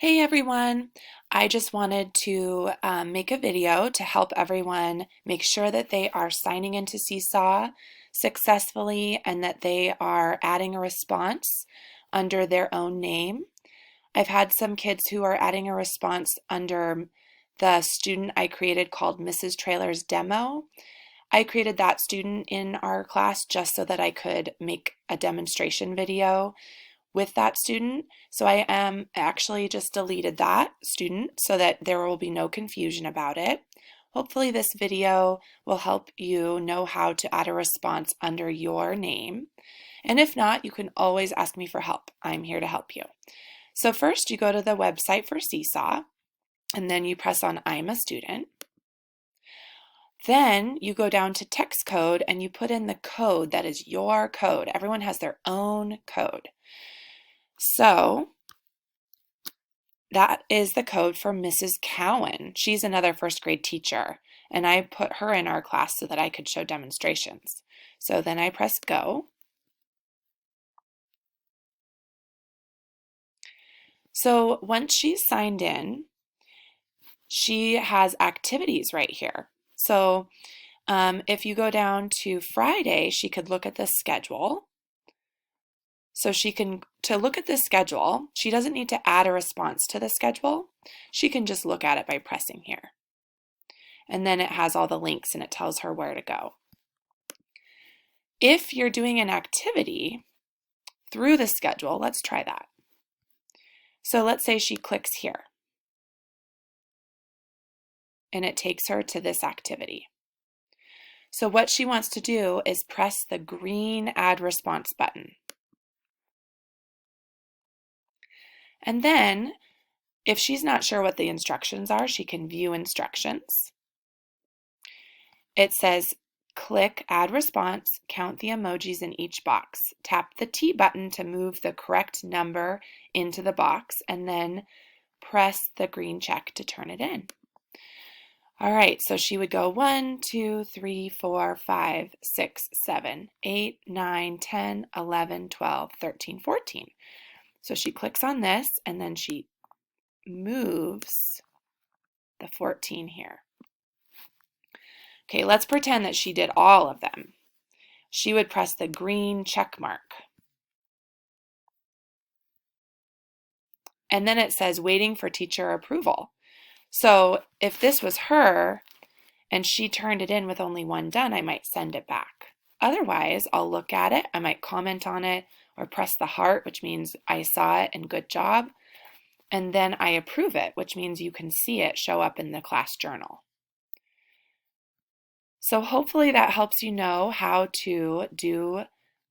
Hey everyone, I just wanted to make a video to help everyone make sure that they are signing into Seesaw successfully and that they are adding a response under their own name. I've had some kids who are adding a response under the student I created called Mrs. Trailer's Demo. I created that student in our class just so that I could make a demonstration video with that student. So I am actually just deleted that student so that there will be no confusion about it. Hopefully this video will help you know how to add a response under your name. And if not, you can always ask me for help. I'm here to help you. So first you go to the website for Seesaw and then you press on I'm a student. Then you go down to text code and you put in the code that is your code. Everyone has their own code. So that is the code for Mrs. Cowan. She's another first grade teacher, and I put her in our class so that I could show demonstrations. So then I press go. So once she's signed in, she has activities right here. So if you go down to Friday, she could look at the schedule. So to look at the schedule, she doesn't need to add a response to the schedule. She can just look at it by pressing here. And then it has all the links and it tells her where to go. If you're doing an activity through the schedule, let's try that. So let's say she clicks here and it takes her to this activity. So what she wants to do is press the green Add Response button. And then if she's not sure what the instructions are, she can view instructions. It says, click Add Response, count the emojis in each box. Tap the T button to move the correct number into the box, and then press the green check to turn it in. All right, so she would go 1, 2, 3, 4, 5, 6, 7, 8, 9, 10, 11, 12, 13, 14. So she clicks on this, and then she moves the 14 here. Okay, let's pretend that she did all of them. She would press the green check mark. And then it says waiting for teacher approval. So if this was her and she turned it in with only one done, I might send it back. Otherwise, I'll look at it, I might comment on it or press the heart, which means I saw it and good job. And then I approve it, which means you can see it show up in the class journal. So hopefully that helps you know how to do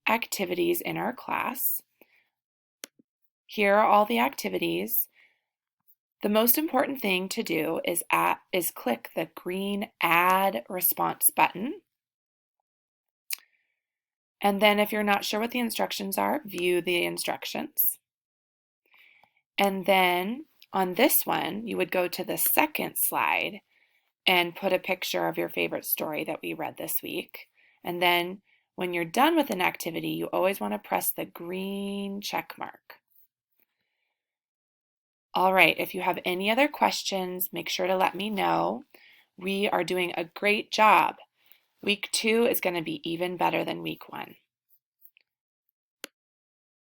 activities in our class. Here are all the activities. The most important thing to do is click the green Add Response button. And then if you're not sure what the instructions are, view the instructions. And then on this one, you would go to the second slide and put a picture of your favorite story that we read this week. And then when you're done with an activity, you always want to press the green check mark. All right, if you have any other questions, make sure to let me know. We are doing a great job. Week 2 is going to be even better than week 1.